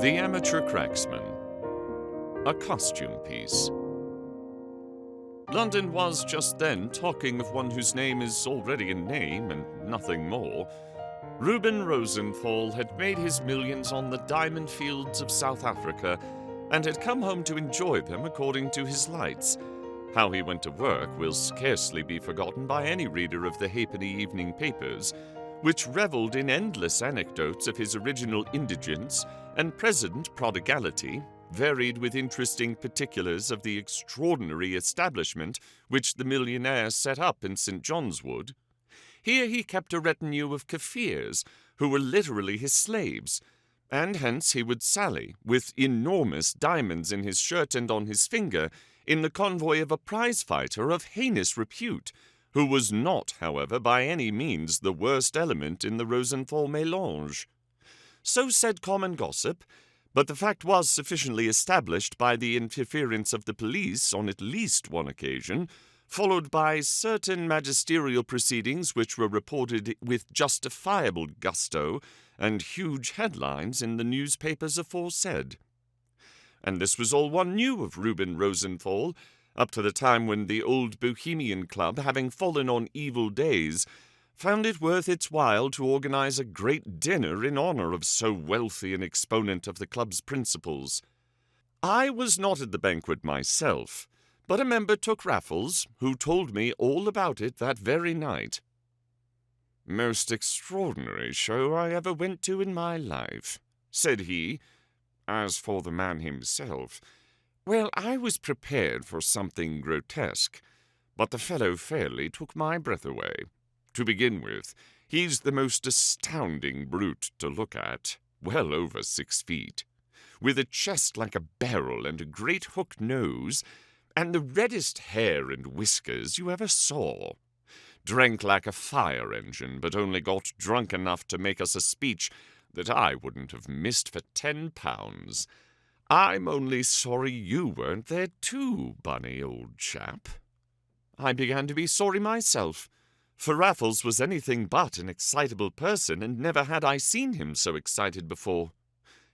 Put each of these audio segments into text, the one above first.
The Amateur Cracksman. A costume piece. London was just then talking of one whose name is already a name and nothing more. Reuben Rosenthall had made his millions on the diamond fields of South Africa and had come home to enjoy them according to his lights. How he went to work will scarcely be forgotten by any reader of the halfpenny evening papers, which revelled in endless anecdotes of his original indigence and present prodigality, varied with interesting particulars of the extraordinary establishment which the millionaire set up in St. John's Wood. Here he kept a retinue of Kaffirs, who were literally his slaves, and hence he would sally, with enormous diamonds in his shirt and on his finger, in the convoy of a prize-fighter of heinous repute, who was not, however, by any means the worst element in the Rosenthall mélange. So said common gossip, but the fact was sufficiently established by the interference of the police on at least one occasion, followed by certain magisterial proceedings which were reported with justifiable gusto and huge headlines in the newspapers aforesaid. And this was all one knew of Reuben Rosenthall, up to the time when the old Bohemian Club, having fallen on evil days, found it worth its while to organize a great dinner in honor of so wealthy an exponent of the club's principles. I was not at the banquet myself, but a member took Raffles, who told me all about it that very night. "Most extraordinary show I ever went to in my life," said he. As for the man himself, well, I was prepared for something grotesque, but the fellow fairly took my breath away. To begin with, he's the most astounding brute to look at, well over 6 feet, with a chest like a barrel and a great hook nose, and the reddest hair and whiskers you ever saw. Drank like a fire engine, but only got drunk enough to make us a speech that I wouldn't have missed for £10. I'm only sorry you weren't there too, Bunny, old chap. I began to be sorry myself, for Raffles was anything but an excitable person, and never had I seen him so excited before.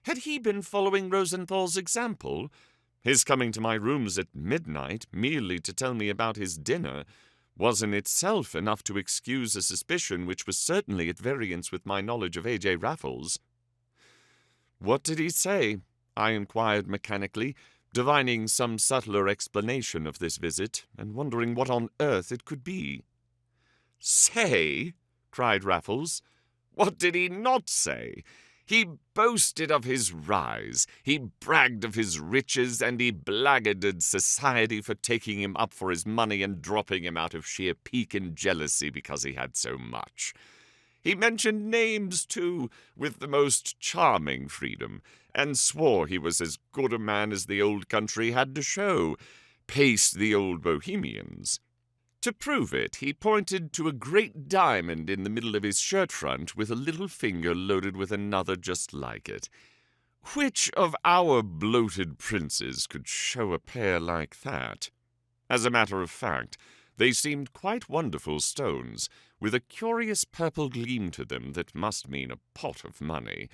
Had he been following Rosenthall's example? His coming to my rooms at midnight, merely to tell me about his dinner, was in itself enough to excuse a suspicion which was certainly at variance with my knowledge of AJ Raffles. "What did he say?" I inquired mechanically, divining some subtler explanation of this visit, and wondering what on earth it could be. "Say?" cried Raffles. "What did he not say? He boasted of his rise, he bragged of his riches, and he blackguarded society for taking him up for his money and dropping him out of sheer pique and jealousy because he had so much. He mentioned names, too, with the most charming freedom, and swore he was as good a man as the old country had to show, paced the old Bohemians. To prove it, he pointed to a great diamond in the middle of his shirt front with a little finger loaded with another just like it. Which of our bloated princes could show a pair like that? As a matter of fact, they seemed quite wonderful stones, with a curious purple gleam to them that must mean a pot of money.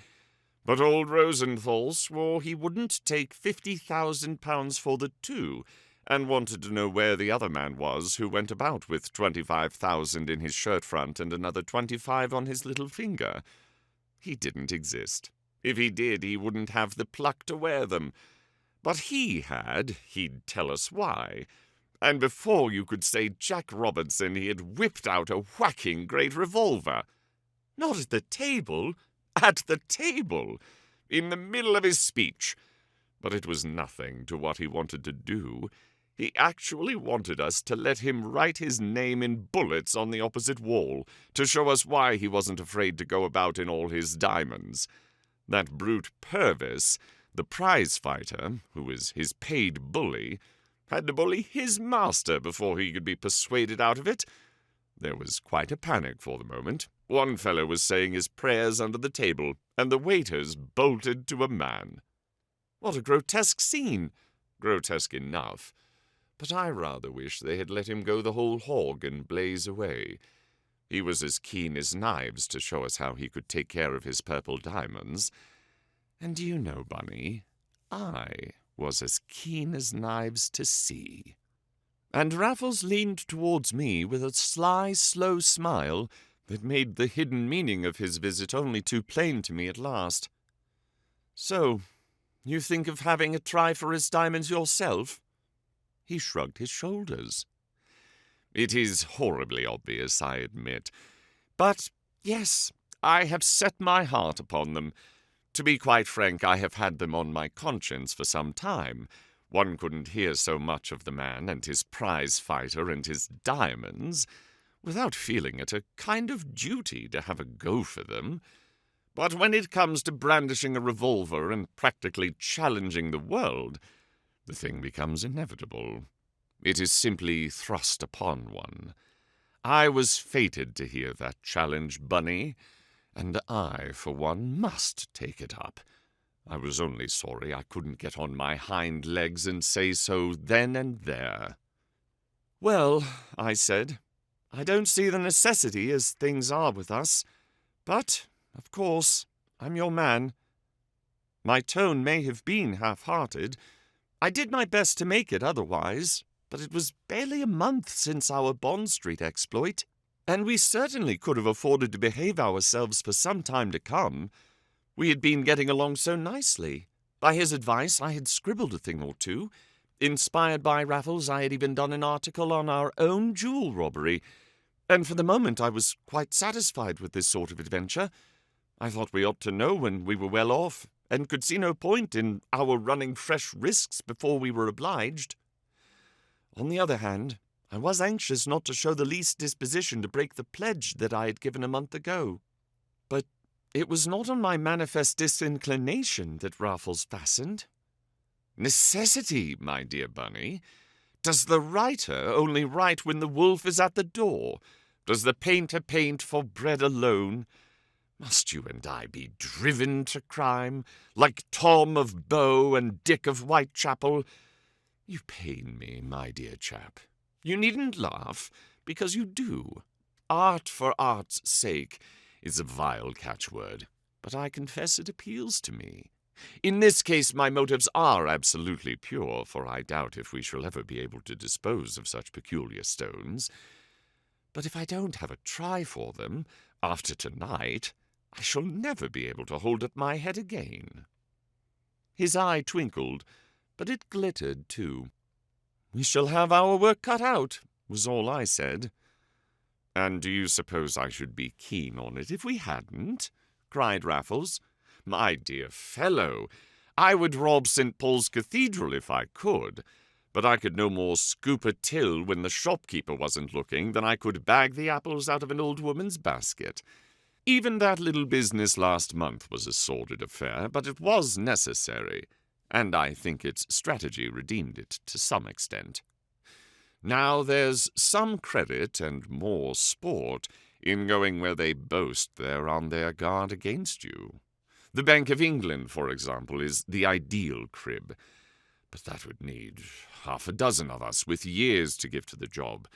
But old Rosenthall swore he wouldn't take £50,000 for the two, and wanted to know where the other man was who went about with 25,000 in his shirt front and another 25 on his little finger. He didn't exist. If he did, he wouldn't have the pluck to wear them. But he had, he'd tell us why. And before you could say Jack Robinson, he had whipped out a whacking great revolver. Not at the table, at the table, in the middle of his speech. But it was nothing to what he wanted to do. He actually wanted us to let him write his name in bullets on the opposite wall, to show us why he wasn't afraid to go about in all his diamonds. That brute Purvis, the prize-fighter, who was his paid bully, had to bully his master before he could be persuaded out of it. There was quite a panic for the moment. One fellow was saying his prayers under the table, and the waiters bolted to a man. What a grotesque scene! Grotesque enough. But I rather wish they had let him go the whole hog and blaze away. He was as keen as knives to show us how he could take care of his purple diamonds. And do you know, Bunny, I was as keen as knives to see. And Raffles leaned towards me with a sly, slow smile that made the hidden meaning of his visit only too plain to me at last. "So, you think of having a try for his diamonds yourself?" He shrugged his shoulders. "It is horribly obvious, I admit. But, yes, I have set my heart upon them. To be quite frank, I have had them on my conscience for some time. One couldn't hear so much of the man and his prize fighter and his diamonds without feeling it a kind of duty to have a go for them. But when it comes to brandishing a revolver and practically challenging the world, the thing becomes inevitable. It is simply thrust upon one. I was fated to hear that challenge, Bunny, and I, for one, must take it up. I was only sorry I couldn't get on my hind legs and say so then and there." "Well," I said, "I don't see the necessity as things are with us. But, of course, I'm your man. My tone may have been half-hearted. I did my best to make it otherwise, but it was barely a month since our Bond Street exploit, and we certainly could have afforded to behave ourselves for some time to come. We had been getting along so nicely. By his advice, I had scribbled a thing or two. Inspired by Raffles, I had even done an article on our own jewel robbery, and for the moment I was quite satisfied with this sort of adventure. I thought we ought to know when we were well off, and could see no point in our running fresh risks before we were obliged. On the other hand, I was anxious not to show the least disposition to break the pledge that I had given a month ago. But it was not on my manifest disinclination that Raffles fastened. Necessity, my dear Bunny. Does the writer only write when the wolf is at the door? Does the painter paint for bread alone? Must you and I be driven to crime, like Tom of Bow and Dick of Whitechapel? You pain me, my dear chap. You needn't laugh, because you do. Art for art's sake is a vile catchword, but I confess it appeals to me. In this case my motives are absolutely pure, for I doubt if we shall ever be able to dispose of such peculiar stones. But if I don't have a try for them, after tonight, I shall never be able to hold up my head again." His eye twinkled, but it glittered too. "We shall have our work cut out," was all I said. "And do you suppose I should be keen on it if we hadn't?" cried Raffles. "My dear fellow, I would rob St. Paul's Cathedral if I could, but I could no more scoop a till when the shopkeeper wasn't looking than I could bag the apples out of an old woman's basket. Even that little business last month was a sordid affair, but it was necessary, and I think its strategy redeemed it to some extent. Now there's some credit and more sport in going where they boast they're on their guard against you. The Bank of England, for example, is the ideal crib, but that would need half a dozen of us with years to give to the job.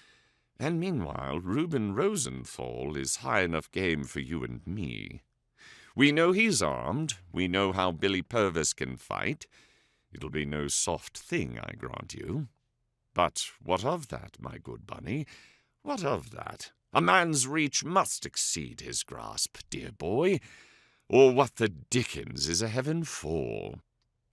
And meanwhile, Reuben Rosenthall is high enough game for you and me. We know he's armed, we know how Billy Purvis can fight. It'll be no soft thing, I grant you. But what of that, my good Bunny? What of that? A man's reach must exceed his grasp, dear boy. Or what the dickens is a heaven for?"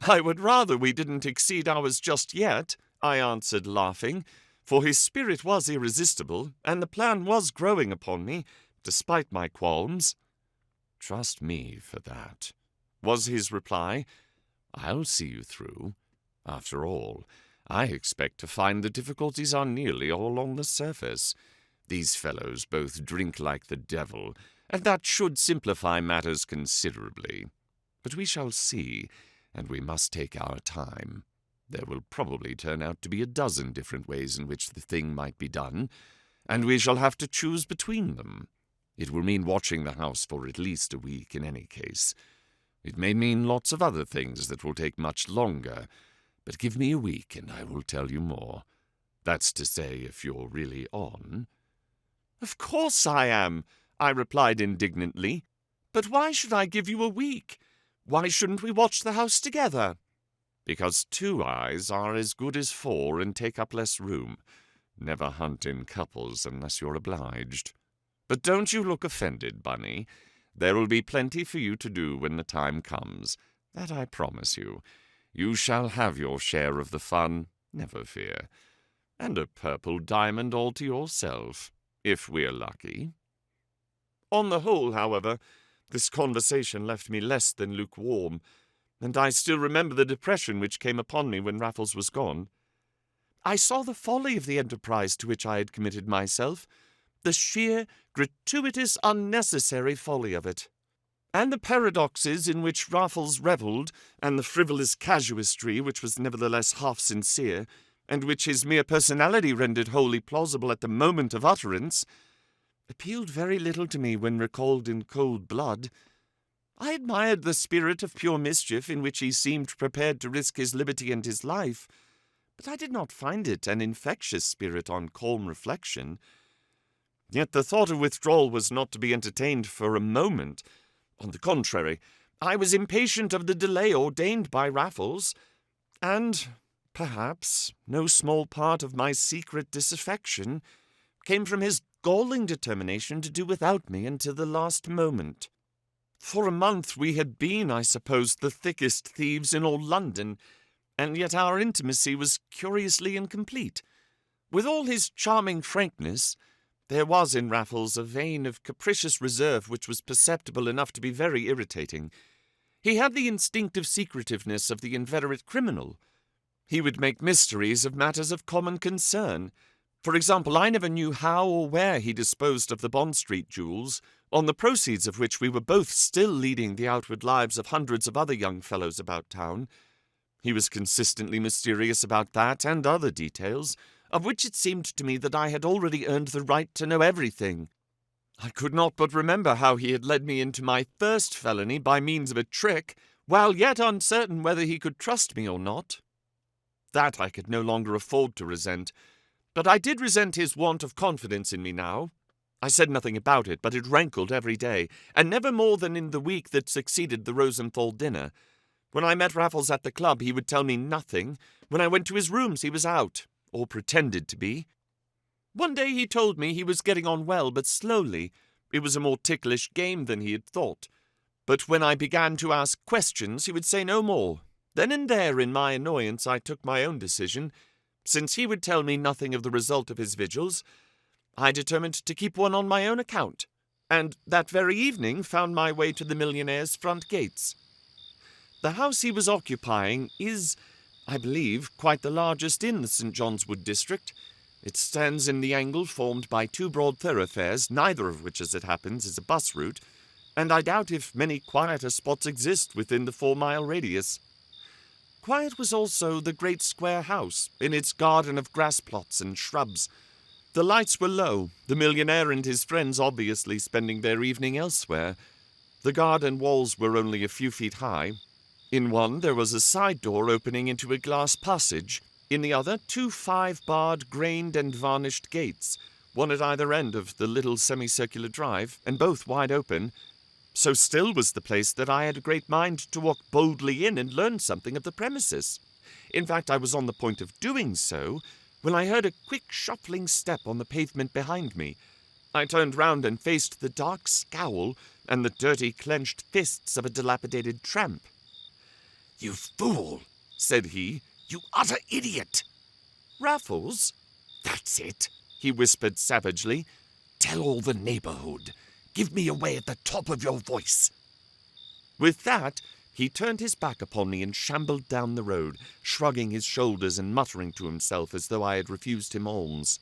"I would rather we didn't exceed ours just yet," I answered, laughing, for his spirit was irresistible, and the plan was growing upon me, despite my qualms. "Trust me for that," was his reply. "I'll see you through. After all, I expect to find the difficulties are nearly all on the surface. These fellows both drink like the devil, and that should simplify matters considerably. But we shall see, and we must take our time. There will probably turn out to be a dozen different ways in which the thing might be done, and we shall have to choose between them. It will mean watching the house for at least a week in any case. It may mean lots of other things that will take much longer, but give me a week and I will tell you more. That's to say, if you're really on." "Of course I am," I replied indignantly. "But why should I give you a week? Why shouldn't we watch the house together?" "Because 2 eyes are as good as 4 and take up less room. Never hunt in couples unless you're obliged. But don't you look offended, Bunny. There will be plenty for you to do when the time comes. That I promise you. You shall have your share of the fun, never fear. And a purple diamond all to yourself, if we're lucky." On the whole, however, this conversation left me less than lukewarm, and I still remember the depression which came upon me when Raffles was gone. I saw the folly of the enterprise to which I had committed myself, the sheer, gratuitous, unnecessary folly of it, and the paradoxes in which Raffles revelled, and the frivolous casuistry which was nevertheless half sincere, and which his mere personality rendered wholly plausible at the moment of utterance, appealed very little to me when recalled in cold blood. I admired the spirit of pure mischief in which he seemed prepared to risk his liberty and his life, but I did not find it an infectious spirit on calm reflection. Yet the thought of withdrawal was not to be entertained for a moment. On the contrary, I was impatient of the delay ordained by Raffles, and, perhaps, no small part of my secret disaffection came from his galling determination to do without me until the last moment. For a month we had been, I suppose, the thickest thieves in all London, and yet our intimacy was curiously incomplete. With all his charming frankness, there was in Raffles a vein of capricious reserve which was perceptible enough to be very irritating. He had the instinctive secretiveness of the inveterate criminal. He would make mysteries of matters of common concern. For example, I never knew how or where he disposed of the Bond Street jewels, on the proceeds of which we were both still leading the outward lives of hundreds of other young fellows about town. He was consistently mysterious about that and other details, of which it seemed to me that I had already earned the right to know everything. I could not but remember how he had led me into my first felony by means of a trick, while yet uncertain whether he could trust me or not. That I could no longer afford to resent, but I did resent his want of confidence in me now. I said nothing about it, but it rankled every day, and never more than in the week that succeeded the Rosenthall dinner. When I met Raffles at the club, he would tell me nothing. When I went to his rooms, he was out, or pretended to be. One day he told me he was getting on well, but slowly. It was a more ticklish game than he had thought. But when I began to ask questions, he would say no more. Then and there, in my annoyance, I took my own decision. Since he would tell me nothing of the result of his vigils, I determined to keep one on my own account, and that very evening found my way to the millionaire's front gates. The house he was occupying is, I believe, quite the largest in the St. John's Wood district. It stands in the angle formed by 2 broad thoroughfares, neither of which, as it happens, is a bus route, and I doubt if many quieter spots exist within the 4-mile radius. Quiet was also the great square house, in its garden of grass plots and shrubs. The lights were low, the millionaire and his friends obviously spending their evening elsewhere. The garden walls were only a few feet high. In one there was a side door opening into a glass passage, in the other 2 5-barred, grained and varnished gates, one at either end of the little semicircular drive, and both wide open. So still was the place that I had a great mind to walk boldly in and learn something of the premises. In fact, I was on the point of doing so, when I heard a quick shuffling step on the pavement behind me. I turned round and faced the dark scowl and the dirty clenched fists of a dilapidated tramp. "You fool," said he. "You utter idiot." "Raffles?" "That's it," he whispered savagely. "Tell all the neighbourhood. Give me away at the top of your voice." With that, he turned his back upon me and shambled down the road, shrugging his shoulders and muttering to himself as though I had refused him alms.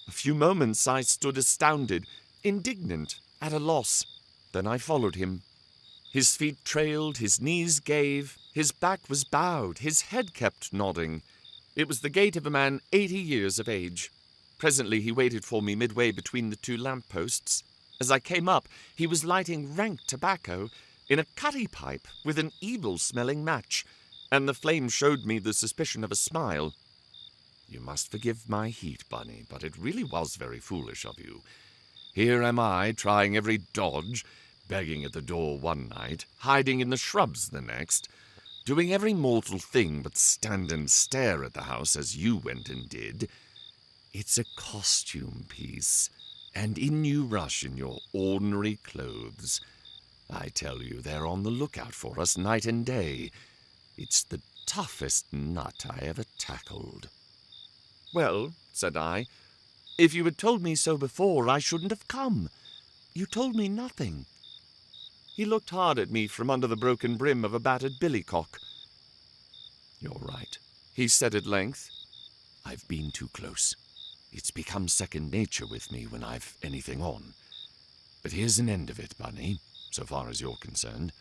A few moments I stood astounded, indignant, at a loss. Then I followed him. His feet trailed, his knees gave, his back was bowed, his head kept nodding. It was the gait of a man 80 years of age. Presently he waited for me midway between the 2 lamp-posts. As I came up, he was lighting rank tobacco in a cutty pipe with an evil-smelling match, and the flame showed me the suspicion of a smile. "You must forgive my heat, Bunny, but it really was very foolish of you. Here am I, trying every dodge, begging at the door one night, hiding in the shrubs the next, doing every mortal thing but stand and stare at the house as you went and did. It's a costume piece, and in you rush in your ordinary clothes. I tell you, they're on the lookout for us night and day. It's the toughest nut I ever tackled." "Well," said I, "if you had told me so before, I shouldn't have come. You told me nothing." He looked hard at me from under the broken brim of a battered billycock. "You're right," he said at length. "I've been too close. It's become second nature with me when I've anything on. But here's an end of it, Bunny, so far as you're concerned.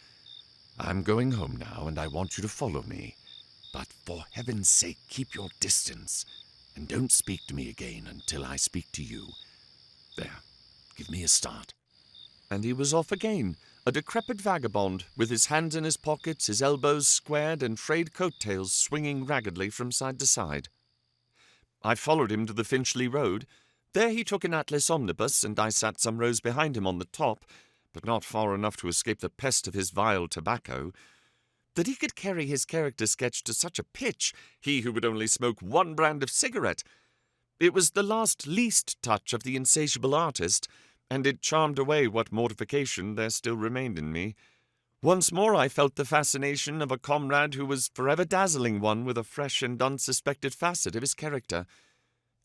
I'm going home now, and I want you to follow me. But for heaven's sake, keep your distance, and don't speak to me again until I speak to you. There, give me a start." And he was off again, a decrepit vagabond, with his hands in his pockets, his elbows squared, and frayed coat-tails swinging raggedly from side to side. I followed him to the Finchley Road. There he took an Atlas omnibus, and I sat some rows behind him on the top, but not far enough to escape the pest of his vile tobacco. That he could carry his character sketch to such a pitch, he who would only smoke one brand of cigarette. It was the last least touch of the insatiable artist, and it charmed away what mortification there still remained in me. Once more I felt the fascination of a comrade who was forever dazzling one with a fresh and unsuspected facet of his character.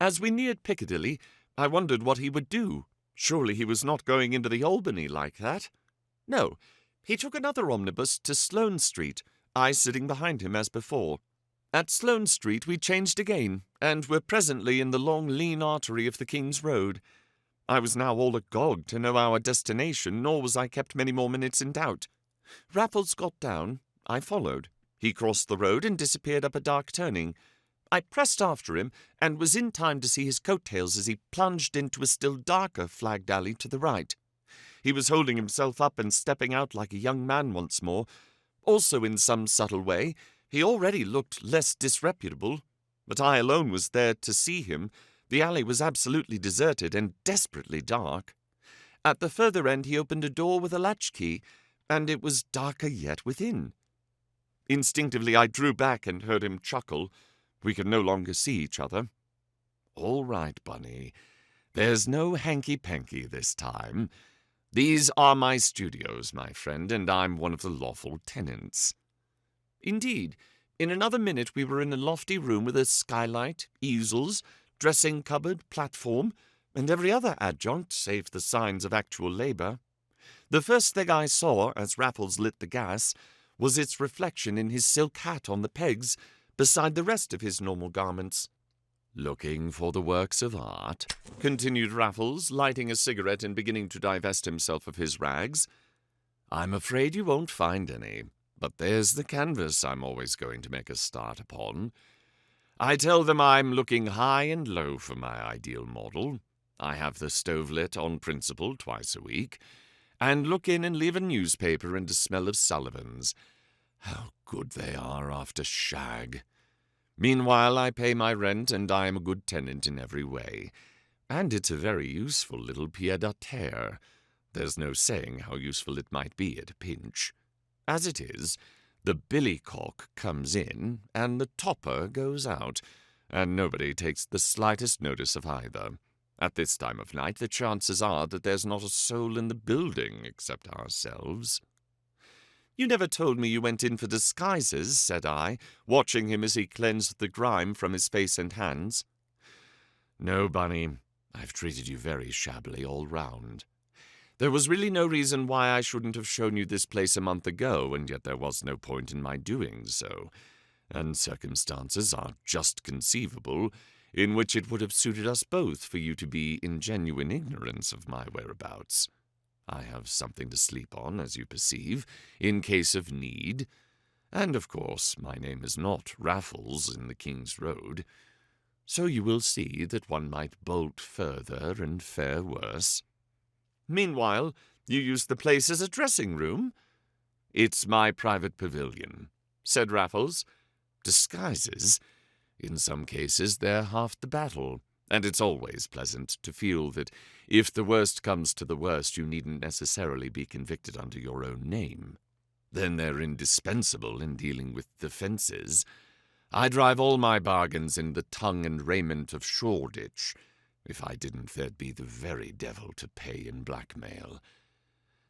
As we neared Piccadilly, I wondered what he would do. Surely he was not going into the Albany like that. No, he took another omnibus to Sloane Street, I sitting behind him as before. At Sloane Street we changed again, and were presently in the long lean artery of the King's Road. I was now all agog to know our destination, nor was I kept many more minutes in doubt. Raffles got down. I followed. He crossed the road and disappeared up a dark turning. I pressed after him, and was in time to see his coat-tails as he plunged into a still darker flagged alley to the right. He was holding himself up and stepping out like a young man once more. Also, in some subtle way, he already looked less disreputable. But I alone was there to see him. The alley was absolutely deserted and desperately dark. At the further end he opened a door with a latchkey, and it was darker yet within. Instinctively I drew back and heard him chuckle. We could no longer see each other. "All right, Bunny. There's no hanky-panky this time. These are my studios, my friend, and I'm one of the lawful tenants." Indeed, in another minute we were in a lofty room with a skylight, easels, dressing cupboard, platform, and every other adjunct save the signs of actual labour. The first thing I saw, as Raffles lit the gas, was its reflection in his silk hat on the pegs, beside the rest of his normal garments. "Looking for the works of art?" continued Raffles, lighting a cigarette and beginning to divest himself of his rags. "I'm afraid you won't find any, but there's the canvas I'm always going to make a start upon. I tell them I'm looking high and low for my ideal model. I have the stove lit on principle twice a week, and look in and leave a newspaper and a smell of Sullivan's. How good they are after shag. Meanwhile I pay my rent, and I am a good tenant in every way. And it's a very useful little pied-à-terre. There's no saying how useful it might be at a pinch. As it is, the billycock comes in, and the topper goes out, and nobody takes the slightest notice of either. At this time of night, the chances are that there's not a soul in the building except ourselves." "You never told me you went in for disguises," said I, watching him as he cleansed the grime from his face and hands. "No, Bunny, I've treated you very shabbily all round. There was really no reason why I shouldn't have shown you this place a month ago, and yet there was no point in my doing so, and circumstances are just conceivable in which it would have suited us both for you to be in genuine ignorance of my whereabouts. I have something to sleep on, as you perceive, in case of need, and of course my name is not Raffles in the King's Road, so you will see that one might bolt further and fare worse. Meanwhile, you use the place as a dressing-room?" "It's my private pavilion," said Raffles. "Disguises? In some cases they're half the battle. And it's always pleasant to feel that if the worst comes to the worst, you needn't necessarily be convicted under your own name. Then they're indispensable in dealing with defences. I drive all my bargains in the tongue and raiment of Shoreditch. If I didn't, there'd be the very devil to pay in blackmail.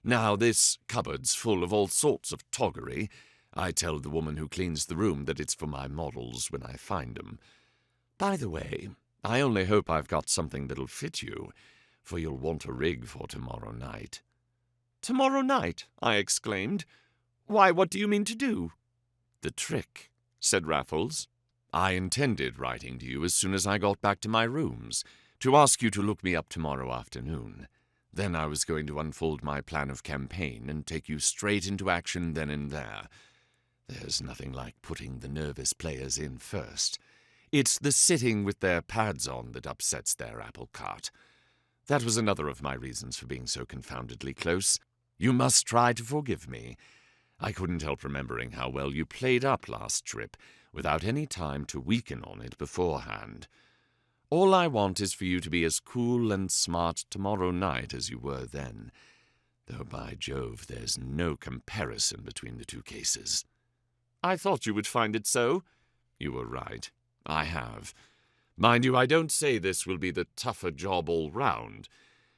Now, this cupboard's full of all sorts of toggery. I tell the woman who cleans the room that it's for my models when I find 'em. By the way, I only hope I've got something that'll fit you, for you'll want a rig for tomorrow night." "Tomorrow night?" I exclaimed. "Why, what do you mean to do?" "The trick," said Raffles. "I intended writing to you as soon as I got back to my rooms, to ask you to look me up tomorrow afternoon. Then I was going to unfold my plan of campaign and take you straight into action then and there. There's nothing like putting the nervous players in first. It's the sitting with their pads on that upsets their apple cart. That was another of my reasons for being so confoundedly close. You must try to forgive me. I couldn't help remembering how well you played up last trip, without any time to weaken on it beforehand. All I want is for you to be as cool and smart tomorrow night as you were then, though by Jove there's no comparison between the two cases." "I thought you would find it so." "You were right. I have. Mind you, I don't say this will be the tougher job all round.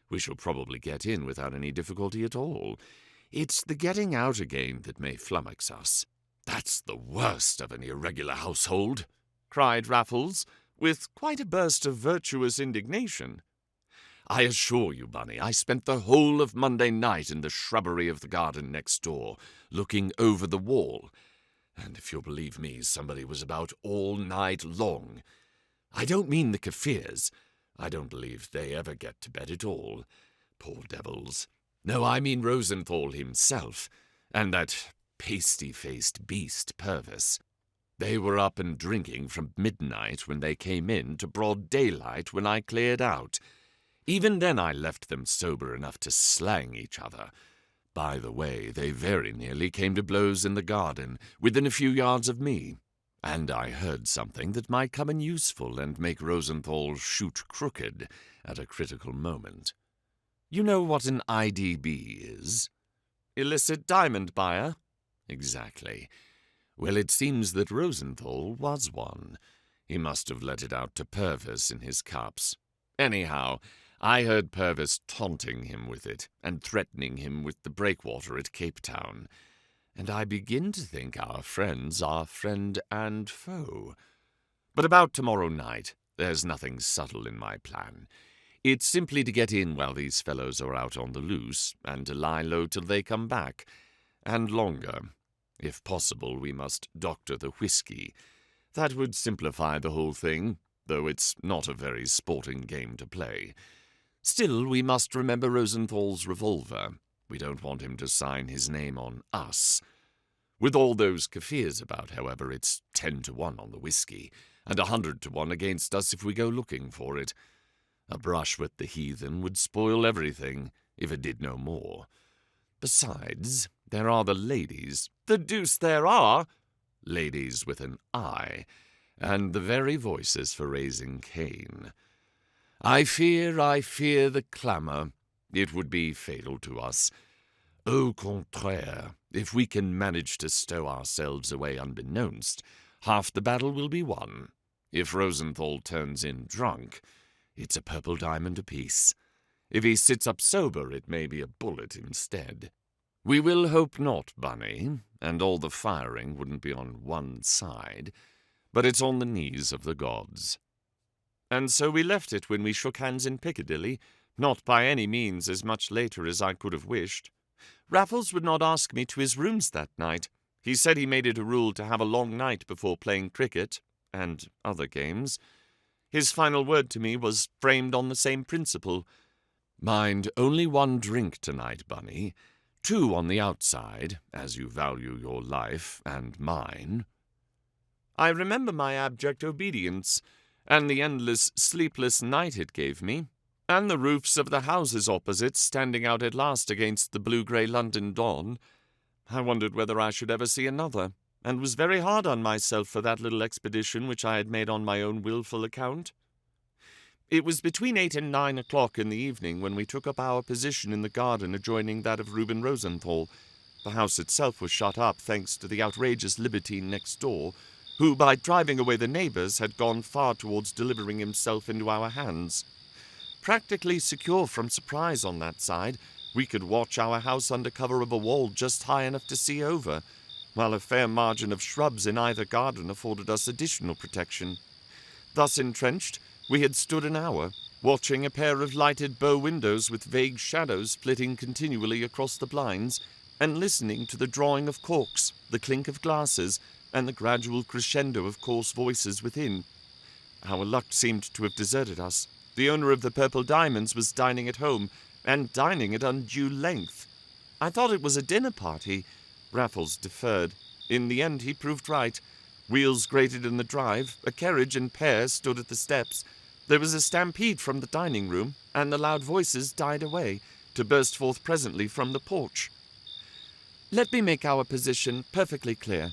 We shall probably get in without any difficulty at all. It's the getting out again that may flummox us. That's the worst of an irregular household," cried Raffles, with quite a burst of virtuous indignation. "I assure you, Bunny, I spent the whole of Monday night in the shrubbery of the garden next door, looking over the wall. And if you'll believe me, somebody was about all night long. I don't mean the Kaffirs. I don't believe they ever get to bed at all. Poor devils. No, I mean Rosenthall himself, and that pasty-faced beast Purvis. They were up and drinking from midnight when they came in to broad daylight when I cleared out. Even then I left them sober enough to slang each other. By the way, they very nearly came to blows in the garden, within a few yards of me, and I heard something that might come in useful and make Rosenthall shoot crooked at a critical moment. You know what an IDB is? Illicit diamond buyer? Exactly. Well, it seems that Rosenthall was one. He must have let it out to Purvis in his cups. Anyhow, I heard Purvis taunting him with it and threatening him with the breakwater at Cape Town, and I begin to think our friends are friend and foe. But about tomorrow night, there's nothing subtle in my plan. It's simply to get in while these fellows are out on the loose, and to lie low till they come back, and longer. If possible, we must doctor the whiskey. That would simplify the whole thing, though it's not a very sporting game to play. Still, we must remember Rosenthall's revolver. We don't want him to sign his name on us. With all those Kaffirs about, however, it's 10-1 on the whiskey, and 100-1 against us if we go looking for it. A brush with the heathen would spoil everything, if it did no more. Besides, there are the ladies. The deuce there are! Ladies with an I, and the very voices for raising Cain. I fear the clamour. It would be fatal to us. Au contraire, if we can manage to stow ourselves away unbeknownst, half the battle will be won. If Rosenthall turns in drunk, it's a purple diamond apiece. If he sits up sober, it may be a bullet instead. We will hope not, Bunny, and all the firing wouldn't be on one side, but it's on the knees of the gods. And so we left it when we shook hands in Piccadilly, not by any means as much later as I could have wished. Raffles would not ask me to his rooms that night. He said he made it a rule to have a long night before playing cricket, and other games. His final word to me was framed on the same principle. Mind, only one drink tonight, Bunny. 2 on the outside, as you value your life and mine. I remember my abject obedience, and the endless, sleepless night it gave me, and the roofs of the houses opposite standing out at last against the blue-grey London dawn. I wondered whether I should ever see another, and was very hard on myself for that little expedition which I had made on my own wilful account. It was between 8 and 9 o'clock in the evening when we took up our position in the garden adjoining that of Reuben Rosenthall. The house itself was shut up thanks to the outrageous libertine next door, who, by driving away the neighbours, had gone far towards delivering himself into our hands. Practically secure from surprise on that side, we could watch our house under cover of a wall just high enough to see over, while a fair margin of shrubs in either garden afforded us additional protection. Thus entrenched, we had stood an hour, watching a pair of lighted bow windows with vague shadows flitting continually across the blinds, and listening to the drawing of corks, the clink of glasses, and the gradual crescendo of coarse voices within. Our luck seemed to have deserted us. The owner of the purple diamonds was dining at home, and dining at undue length. I thought it was a dinner party. Raffles deferred. In the end he proved right. Wheels grated in the drive, a carriage and pair stood at the steps. There was a stampede from the dining room, and the loud voices died away, to burst forth presently from the porch. Let me make our position perfectly clear.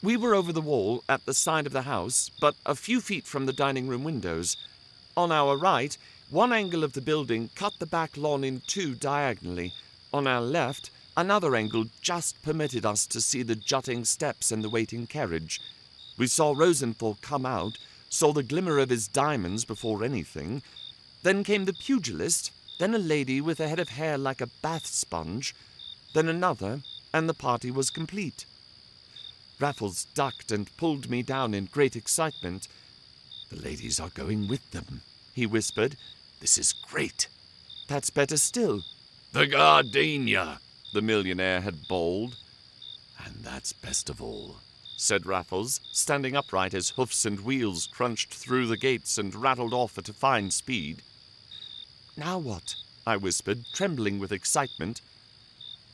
We were over the wall at the side of the house, but a few feet from the dining room windows. On our right, one angle of the building cut the back lawn in two diagonally. On our left, another angle just permitted us to see the jutting steps and the waiting carriage. We saw Rosenthall come out, saw the glimmer of his diamonds before anything. Then came the pugilist, then a lady with a head of hair like a bath sponge, then another, and the party was complete. Raffles ducked and pulled me down in great excitement. "The ladies are going with them," he whispered. "This is great." "That's better still." "The gardenia," the millionaire had bawled. "And that's best of all," said Raffles, standing upright as hoofs and wheels crunched through the gates and rattled off at a fine speed. "Now what?" I whispered, trembling with excitement.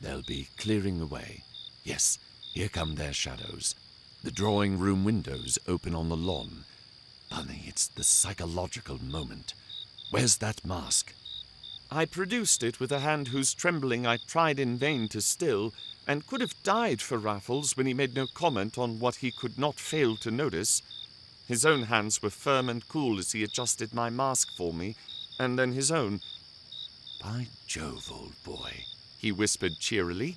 "They'll be clearing away. Yes, here come their shadows. The drawing-room windows open on the lawn. Bunny, it's the psychological moment. Where's that mask?" I produced it with a hand whose trembling I tried in vain to still, and could have died for Raffles when he made no comment on what he could not fail to notice. His own hands were firm and cool as he adjusted my mask for me, and then his own. "By Jove, old boy," he whispered cheerily,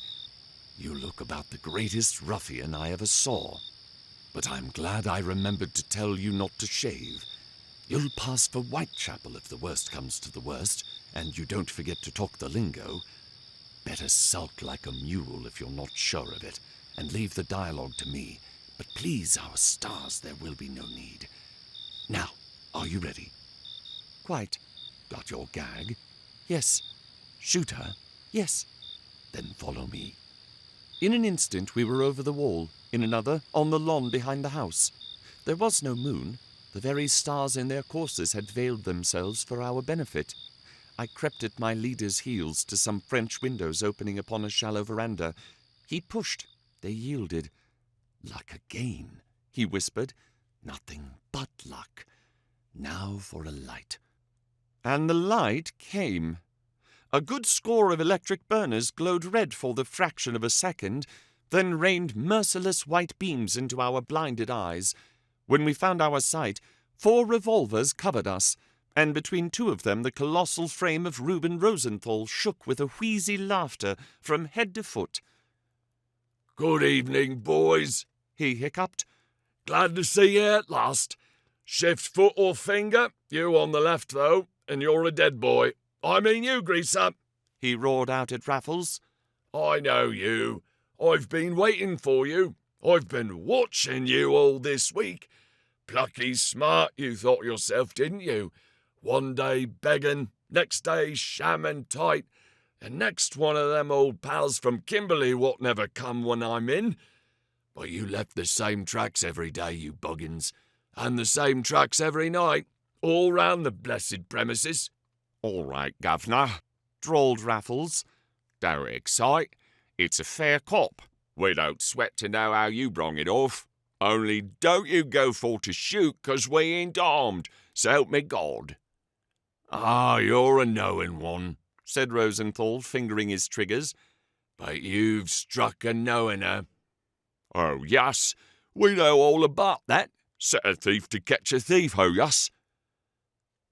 "you look about the greatest ruffian I ever saw. But I'm glad I remembered to tell you not to shave. You'll pass for Whitechapel if the worst comes to the worst, and you don't forget to talk the lingo. Better sulk like a mule if you're not sure of it, and leave the dialogue to me. But please our stars, there will be no need. Now, are you ready?" "Quite." "Got your gag?" "Yes." "Shoot her?" "Yes." "Then follow me." In an instant we were over the wall, in another on the lawn behind the house. There was no moon. The very stars in their courses had veiled themselves for our benefit. I crept at my leader's heels to some French windows opening upon a shallow veranda. He pushed. They yielded. "Luck again," he whispered. "Nothing but luck. Now for a light." And the light came. A good score of electric burners glowed red for the fraction of a second, then rained merciless white beams into our blinded eyes. When we found our sight, 4 revolvers covered us, and between 2 of them the colossal frame of Reuben Rosenthall shook with a wheezy laughter from head to foot. "Good evening, boys," he hiccuped. "Glad to see you at last. Shift foot or finger, you on the left, though, and you're a dead boy. I mean you, Greaser," he roared out at Raffles. "I know you. I've been waiting for you. I've been watching you all this week. Plucky smart, you thought yourself, didn't you? One day begging, next day shamming tight, and next one of them old pals from Kimberley what never come when I'm in. But you left the same tracks every day, you boggins, and the same tracks every night, all round the blessed premises." "All right, Governor," drawled Raffles. "Don't excite. It's a fair cop. We don't sweat to know how you brung it off. Only don't you go for to shoot, 'cause we ain't armed, so help me God." "Ah, you're a knowing one," said Rosenthall, fingering his triggers. "But you've struck a knowin'er." "Oh, yes, we know all about that. Set a thief to catch a thief, ho, yes."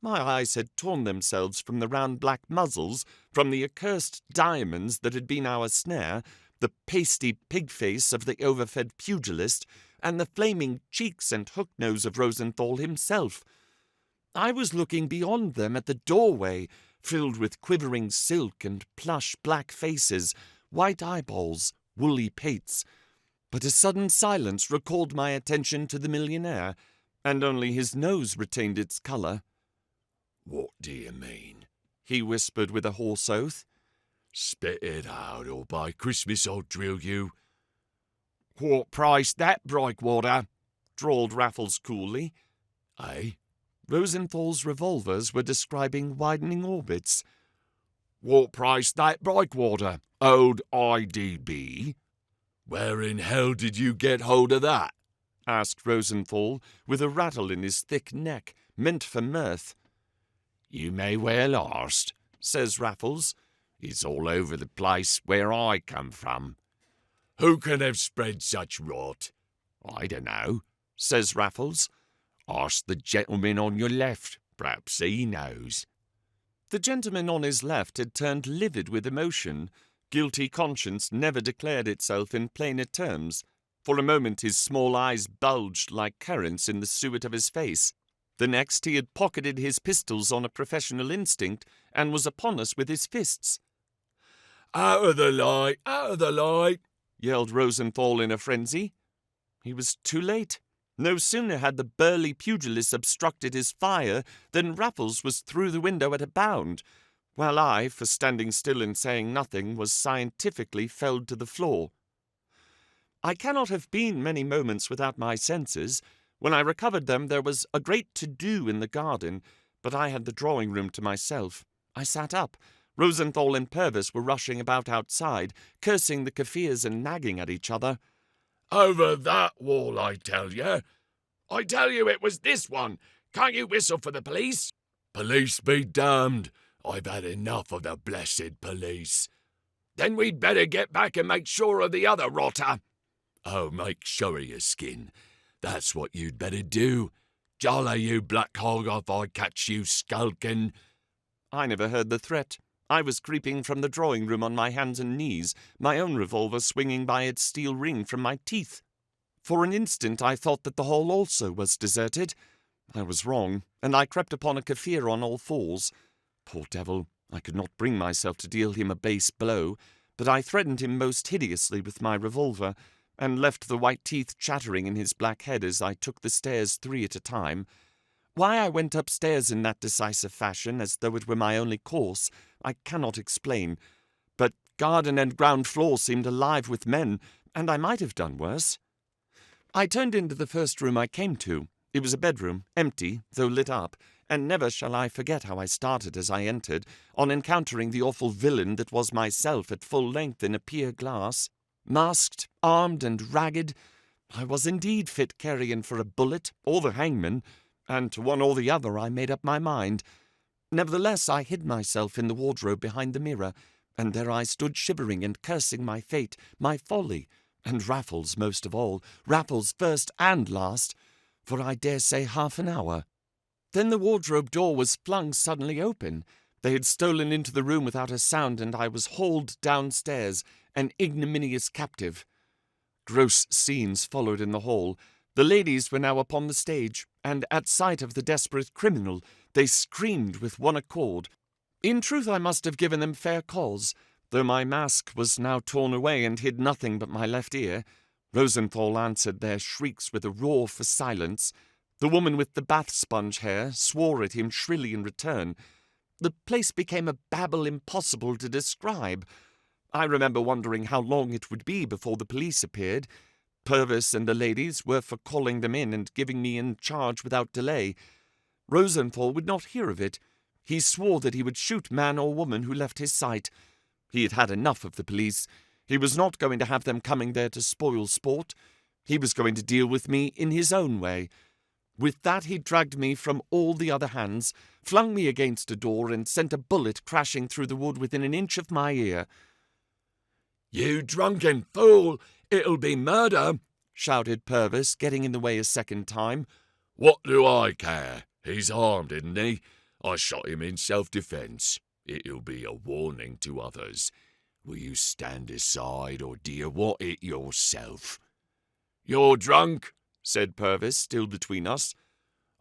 My eyes had torn themselves from the round black muzzles, from the accursed diamonds that had been our snare, the pasty pig face of the overfed pugilist, and the flaming cheeks and hook nose of Rosenthall himself. I was looking beyond them at the doorway, filled with quivering silk and plush black faces, white eyeballs, woolly pates. But a sudden silence recalled my attention to the millionaire, and only his nose retained its colour. "What do you mean?" he whispered with a hoarse oath. "Spit it out, or by Christmas I'll drill you." "What price that, Breakwater?" drawled Raffles coolly. "Eh?" Rosenthall's revolvers were describing widening orbits. "What price that, Breakwater, old IDB?" "Where in hell did you get hold of that?" asked Rosenthall, with a rattle in his thick neck, meant for mirth. "You may well ask," says Raffles. "It's all over the place where I come from." "Who can have spread such rot?" "I don't know," says Raffles. "Ask the gentleman on your left. Perhaps he knows." The gentleman on his left had turned livid with emotion. Guilty conscience never declared itself in plainer terms. For a moment his small eyes bulged like currants in the suet of his face. The next he had pocketed his pistols on a professional instinct and was upon us with his fists. "Out of the light! Out of the light!" yelled Rosenthall in a frenzy. He was too late. No sooner had the burly pugilist obstructed his fire than Raffles was through the window at a bound, while I, for standing still and saying nothing, was scientifically felled to the floor. I cannot have been many moments without my senses. When I recovered them, there was a great to-do in the garden, but I had the drawing-room to myself. I sat up. Rosenthall and Purvis were rushing about outside, cursing the Kaffirs and nagging at each other. "Over that wall, I tell you! I tell you it was this one! Can't you whistle for the police?" "Police be damned! I've had enough of the blessed police." "Then we'd better get back and make sure of the other rotter." "Oh, make sure of your skin. That's what you'd better do. Jolly you black hog if I catch you skulking." I never heard the threat. I was creeping from the drawing-room on my hands and knees, my own revolver swinging by its steel ring from my teeth. For an instant I thought that the hall also was deserted. I was wrong, and I crept upon a Kaffir on all fours. Poor devil, I could not bring myself to deal him a base blow, but I threatened him most hideously with my revolver, and left the white teeth chattering in his black head as I took the stairs 3 at a time. Why I went upstairs in that decisive fashion, as though it were my only course, I cannot explain, but garden and ground floor seemed alive with men, and I might have done worse. I turned into the first room I came to. It was a bedroom, empty, though lit up, and never shall I forget how I started as I entered, on encountering the awful villain that was myself at full length in a pier glass. Masked, armed, and ragged, I was indeed fit carrion for a bullet, or the hangman, and to one or the other I made up my mind. Nevertheless, I hid myself in the wardrobe behind the mirror, and there I stood shivering and cursing my fate, my folly, and Raffles most of all, Raffles first and last, for I dare say half an hour. Then the wardrobe door was flung suddenly open. They had stolen into the room without a sound, and I was hauled downstairs, an ignominious captive. Gross scenes followed in the hall. The ladies were now upon the stage, and at sight of the desperate criminal, they screamed with one accord. In truth, I must have given them fair cause, though my mask was now torn away and hid nothing but my left ear. Rosenthall answered their shrieks with a roar for silence. The woman with the bath-sponge hair swore at him shrilly in return. The place became a babel impossible to describe. I remember wondering how long it would be before the police appeared. Purvis and the ladies were for calling them in and giving me in charge without delay. Rosenthall would not hear of it. He swore that he would shoot man or woman who left his sight. He had had enough of the police. He was not going to have them coming there to spoil sport. He was going to deal with me in his own way. With that he dragged me from all the other hands, flung me against a door, and sent a bullet crashing through the wood within an inch of my ear. "You drunken fool! It'll be murder!" shouted Purvis, getting in the way a second time. "What do I care? He's armed, isn't he? I shot him in self-defence. It'll be a warning to others. Will you stand aside, or do you want it yourself?" "You're drunk," said Purvis, still between us.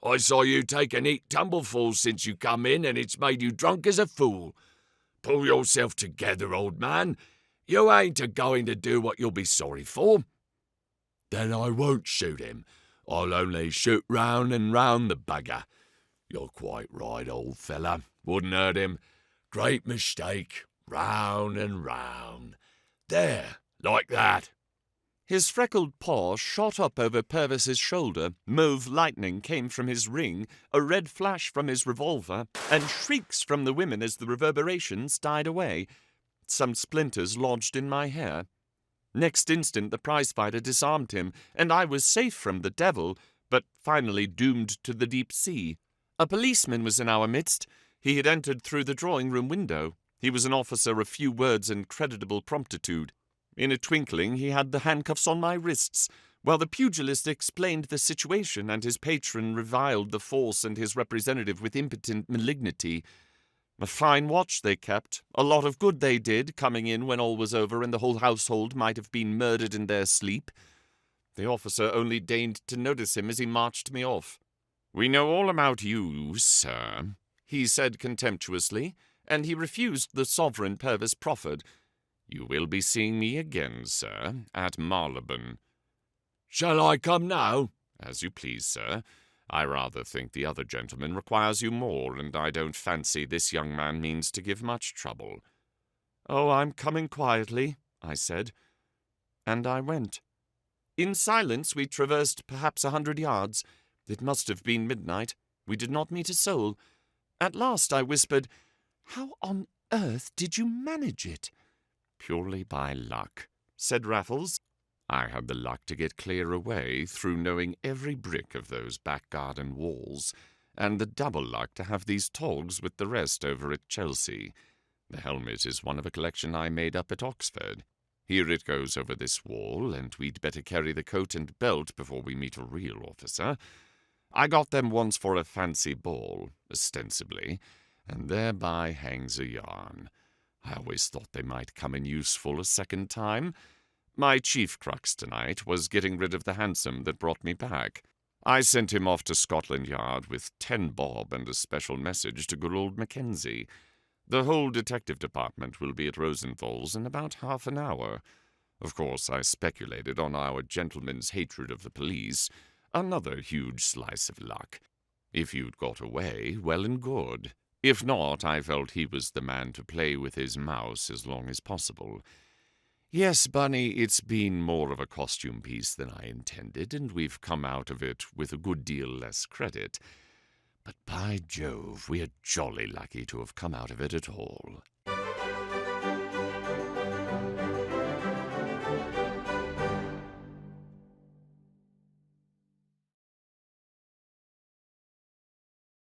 "I saw you take a neat tumbleful since you come in, and it's made you drunk as a fool. Pull yourself together, old man. You ain't a-going to do what you'll be sorry for." "Then I won't shoot him. I'll only shoot round and round the bugger. You're quite right, old fella. Wouldn't hurt him. Great mistake. Round and round. There, like that." His freckled paw shot up over Purvis's shoulder, mauve lightning came from his ring, a red flash from his revolver, and shrieks from the women as the reverberations died away. Some splinters lodged in my hair. Next instant the prizefighter disarmed him, and I was safe from the devil, but finally doomed to the deep sea. A policeman was in our midst. He had entered through the drawing-room window. He was an officer of few words and creditable promptitude. In a twinkling he had the handcuffs on my wrists, while the pugilist explained the situation and his patron reviled the force and his representative with impotent malignity. A fine watch they kept, a lot of good they did, coming in when all was over and the whole household might have been murdered in their sleep. The officer only deigned to notice him as he marched me off. "We know all about you, sir," he said contemptuously, and he refused the sovereign Purvis proffered. "You will be seeing me again, sir, at Marylebone." "Shall I come now?" "As you please, sir. I rather think the other gentleman requires you more, and I don't fancy this young man means to give much trouble." "Oh, I'm coming quietly," I said. And I went. In silence we traversed perhaps 100 yards. It must have been midnight. We did not meet a soul. At last I whispered, "How on earth did you manage it?" "Purely by luck," said Raffles. "I had the luck to get clear away through knowing every brick of those back garden walls, and the double luck to have these togs with the rest over at Chelsea. The helmet is one of a collection I made up at Oxford. Here it goes over this wall, and we'd better carry the coat and belt before we meet a real officer. I got them once for a fancy ball, ostensibly, and thereby hangs a yarn. I always thought they might come in useful a second time. My chief crux tonight was getting rid of the hansom that brought me back. I sent him off to Scotland Yard with 10 bob and a special message to good old Mackenzie. The whole detective department will be at Rosenthall's in about half an hour. Of course, I speculated on our gentleman's hatred of the police. Another huge slice of luck. If you'd got away, well and good. If not, I felt he was the man to play with his mouse as long as possible. Yes, Bunny, it's been more of a costume piece than I intended, and we've come out of it with a good deal less credit. But by Jove, we're jolly lucky to have come out of it at all."